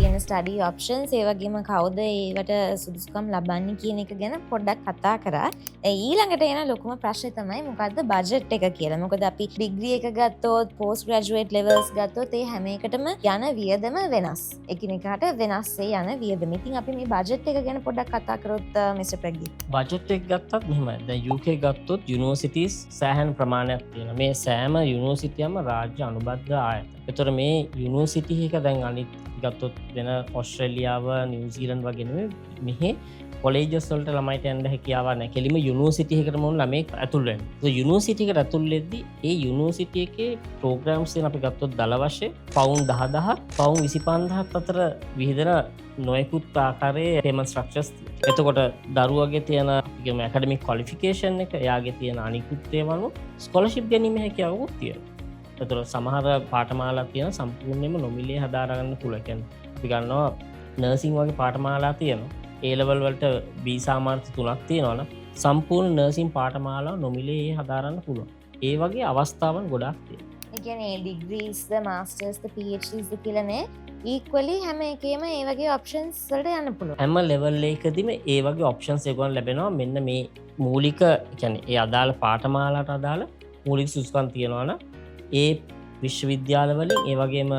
තියෙන study options ඒ වගේම කවුද ඒවට සුදුසුකම් ලබන්නේ කියන එක ගැන පොඩ්ඩක් කතා කරා. ඊළඟට එන ලොකුම ප්‍රශ්නේ තමයි මොකද්ද බජට් එක කියලා. මොකද අපි ඩිග්‍රී එක ගත්තොත් පෝස්ට් ග්‍රැජුවේට් ලෙවල්ස් ගත්තොත් ඒ හැම එකටම යන වියදම වෙනස්. එකිනෙකාට වෙනස් යන වියදම. ඉතින් අපි මේ බජට් එක ගැන පොඩ්ඩක් කතා කරොත් මිස්ටර් ප්‍රගීත්. බජට් එක ගත්තත් මෙහෙමයි. දැන් UK ගත්තොත් යුනිවර්සිටිස් සෑහෙන ප්‍රමාණයක් තියෙනවා. මේ සෑම යුනිවර්සිටියක්ම රාජ්‍ය අනුබද්ධ ආයතන. ඒතර මේ යුනිවර්සිටි එක දැන් අනිත් ගත්තොත් වෙන ඕස්ට්‍රේලියාව, නිව්සීලන්ත වගේ නෙමෙයි මෙහි කොලේජස් වලට ළමයිට යන්න හැකියාවක් නැහැ. කෙලිම යුනිවර්සිටි එකටම උන් ළමයි ඇතුල් වෙනවා. ඒ යුනිවර්සිටි එකට ඇතුල් වෙද්දී ඒ යුනිවර්සිටි එකේ ප්‍රෝග්‍රෑම්ස් දෙන අපි ගත්තොත් දල වශයෙන් පවුන් 10000ක් පවුන් 25000ක් අතර විහිදෙන නොයෙකුත් ආකාරයේ පේමන්ට් ස්ට්‍රක්චර්ස්. එතකොට දරුවගේ තියෙන කියමු ඇකඩමික් ක්වොලිෆිකේෂන් එක, එයාගේ තියෙන අනිකුත් ඒවාම ස්කෝලර්ෂිප් ගැනීම හැකියාවකුත් තියෙනවා. එතකොට සමහර පාඨමාලා තියෙන සම්පූර්ණයෙන්ම නොමිලේ හදාරගන්න පුළුවන්. කියන්නේ අපි ගන්නවා නර්සින් වගේ පාඨමාලා තියෙනවා. A level වලට B සාමාර්ථ 3ක් තියෙනවනම් සම්පූර්ණ නර්සින් පාඨමාලාව නොමිලේ හදාරන්න පුළුවන්. ඒ වගේ අවස්ථාවන් ගොඩාක් තියෙනවා. ඒ කියන්නේ ඩිග්‍රීස් ද මාස්ටර්ස් ද PhDs ද කියලා නේ equally හැම එකේම ඒ වගේ ඔප්ෂන්ස් වලට යන්න පුළුවන්. හැම ලෙවල් එකකදීම ඒ වගේ ඔප්ෂන්ස් ඒගොල්ලන් ලැබෙනවා. මෙන්න මේ මූලික කියන්නේ ඒ අදාළ පාඨමාලාවට අදාළ මූලික සුසුකම් තියෙනවා නම් ඒ විශ්වවිද්‍යාල වලින් ඒ වගේම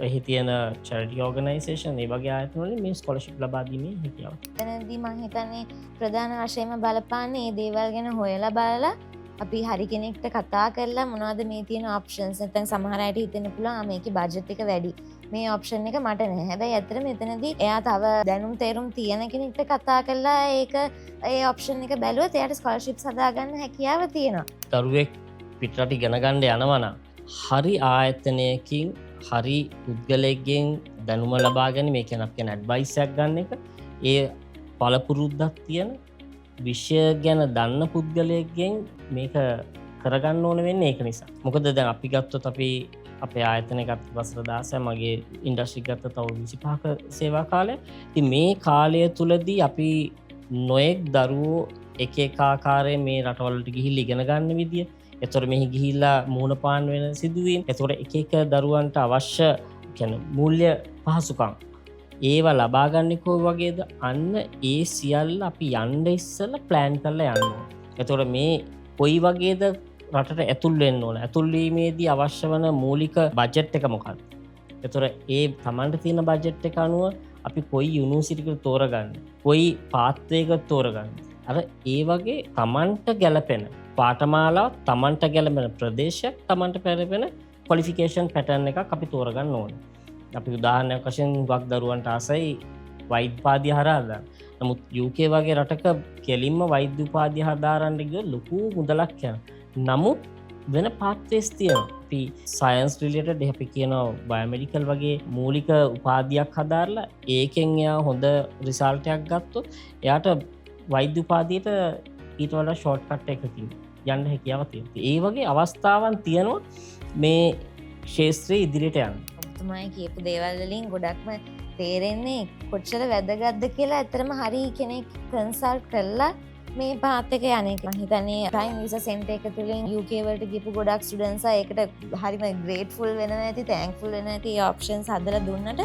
එහි තියෙන චැරිටි ඕගනයිසේෂන් ඒ වගේ ආයතන වලින් මේ ස්කෝලර්ෂිප් ලබා දීමේ හැකියාව. එතනදී මම හිතන්නේ ප්‍රධාන වශයෙන්ම බලපාන්නේ මේ දේවල් ගැන හොයලා බලලා අපි හරි කෙනෙක්ට කතා කරලා මොනවද මේ තියෙන ඔප්ෂන්ස්. නැත්නම් සමහර අයට හිතෙන්න පුළුවන් මේකේ බජට් එක වැඩි. මේ ඔප්ෂන් එක මට නැහැ. හැබැයි ඇත්තටම එතනදී එයා තව දැනුම් තේරුම් තියෙන කෙනෙක්ට කතා කරලා ඒ ඔප්ෂන් එක බැලුවොත් එයාට ස්කෝලර්ෂිප්ස් හදාගන්න හැකියාව තියෙනවා. දරුවෙක් පිටරට ඉගෙන ගන්න යනවා නම් හරි ආයතනයකින් හරි පුද්ගලයෙක්ගෙන් දැනුම ලබා ගැනීම, මේ කියන්නේ අපි කියන ඇඩ්වයිස් එකක් ගන්න එක, ඒ පළපුරුද්දක් තියෙන විෂය ගැන දන්න පුද්ගලයෙක්ගෙන් මේක කරගන්න ඕන වෙන්නේ ඒක නිසා. මොකද දැන් අපි ගත්තොත් අපි අපේ ආයතනය ගත්ත වසර 16 මගේ ඉන්ඩස්ට්‍රි ගත්ත තව 25ක සේවා කාලය. ඉතින් මේ කාලය තුලදී අපි නොයෙක් දරුවෝ එක එක ආකාරයෙන් මේ රටවලට ගිහිල්ලා ඉගෙන ගන්න විදිය, එතකොට මෙහි ගිහිල්ලා මූණ පාන් වෙන සිදුවීම්, එතකොට එක එක දරුවන්ට අවශ්‍ය කියන්නේ මූල්‍ය පහසුකම් ඒවා ලබා ගන්න කොයි වගේද, අන්න ඒ සියල්ල අපි යන්න ඉස්සෙල්ලා ප්ලෑන් කරලා යන්න ඕනේ. එතකොට මේ කොයි වගේද රටට ඇතුල් වෙන්න ඕන, ඇතුල් වීමේදී අවශ්‍ය වන මූලික බජට් එක මොකක්ද? එතකොට ඒ Tamanට තියෙන බජට් එක අනුව අපි කොයි යුනිවර්සිටි එකකට තෝරගන්න, කොයි පාත්වයක තෝරගන්න. අර ඒ වගේ Tamanට ගැලපෙන පාඨමාලාව, Tamanට ගැලපෙන ප්‍රදේශයක්, Tamanට පැරපෙන ක්වොලිෆිකේෂන් පැටර්න් එකක් අපි තෝරගන්න ඕනේ. අපි උදාහරණයක් වශයෙන් වක් දරුවන්ට ආසයි වෛද්‍ය උපාධිය හරහා දාන්න. නමුත් UK වගේ රටක කෙලින්ම වෛද්‍ය උපාධිය හදාරන්න ගියොත් ලොකු මුදලක් යනවා. නමුත් වෙන පාත්වේස් තියෙනවා. අපි සයන්ස් රිලේටඩ් අපි කියනවා බයෝමෙඩිකල් වගේ මූලික උපාධියක් හදාarලා ඒකෙන් එයා හොඳ රිසල්ට් එකක් ගත්තොත් එයාට වෛද්‍ය උපාධියට ඊට වඩා ෂෝට් කට් එකකින් යන්න හැකියාව තියෙනවා. ඒ වගේ අවස්ථාවන් තියෙනවා මේ ක්ෂේත්‍රයේ ඉදිරියට යන්න. ඔබතුමායි කියපු දේවල් වලින් ගොඩක්ම තේරෙන්නේ කොච්චර වැදගත්ද කියලා. ඇත්තටම හරි කෙනෙක් කන්සල්ට් කරලා මේ පාත් එක යන්නේ. මම හිතන්නේ ටයිම් වීසා සෙන්ටර් එක තුලින් UK වලට ගිහපු ගොඩක් ස්ටුඩන්ට්ස් ඒකට හරිම ග්‍රේට්ෆුල් වෙනවා ඇති, තැන්ක්ෆුල් වෙනවා ඇති. ඒ ඔප්ෂන්ස් හදලා දුන්නට